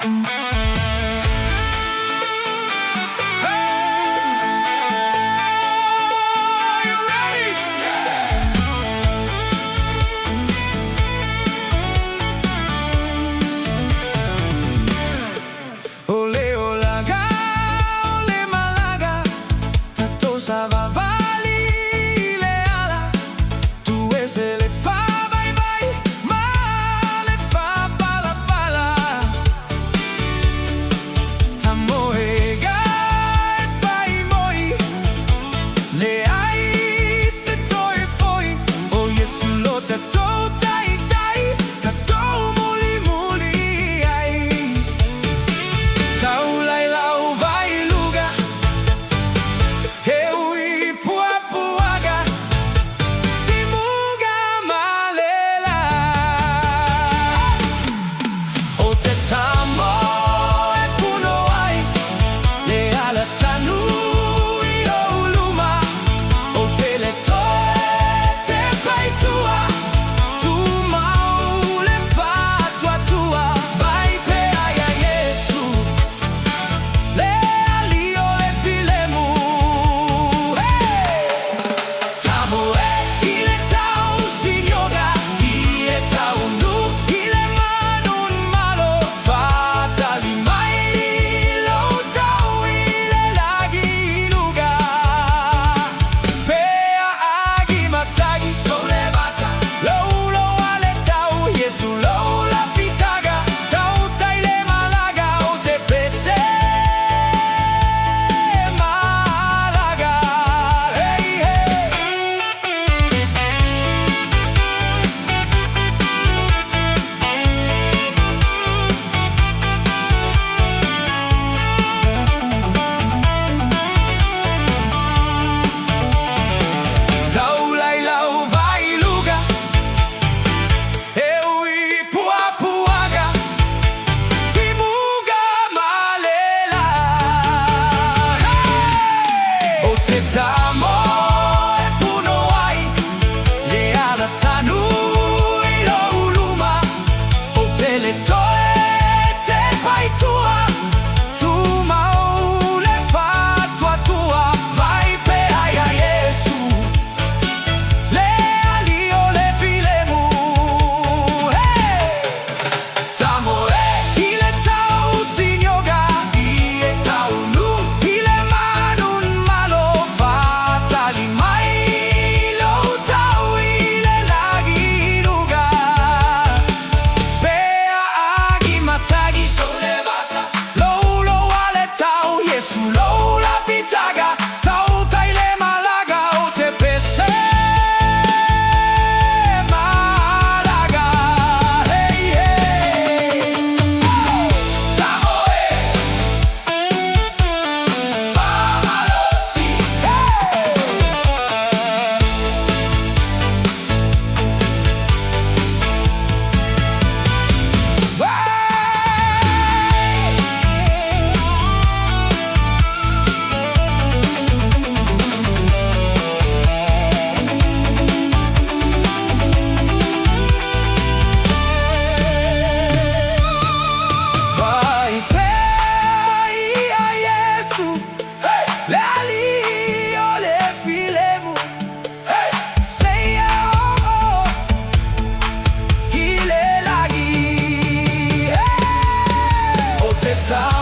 Ole olaga, ole malaga, tatosa vavali leala, tu es ele fa vai vai, ma le fa pala pala, tamoega e fai moi, le ai se toi foi, o Yesu lo tato tai tai, tato muli muli ai. Taulai lau vai luga, eu i puapuaga, timuga malela. O te tamo e puno ai, le ala tanu i o luma. O te le toe te pai tua, tu mau le fa tua tua. Vai pe ai a Yesu, le alio le filemu. Tamo e ile tau sinyoga, ie tau nu ile manun malo. Fatali mai lo tau ile lagi luga. Pea agi matagi sole basa, lo ale tau Yesu lo la fitaga. Tau taile malaga o te pese malaga. Hey hey. Taulai lau vai luga, eu i puapuaga, timuga malela. O te tamo e puno ai, le ala tanu i lo uluma. O te le toe te pai tua, tu mau le fa tua tua. Vai pe ai a Yesu, le alio le filemu. Tamo e ile tau sinyoga, ie tau nu ile manun malo. Fatali mai lo tau ile lagi luga. Pea agi matagi sole basa, lo ale tau Yesu lo la fitaga. Tau taile malaga o te pese malaga. Hey hey. Tamo e famalo si. Vai pe ai a Yesu, le alio le filemu. Sei oh ile lagi. O te tau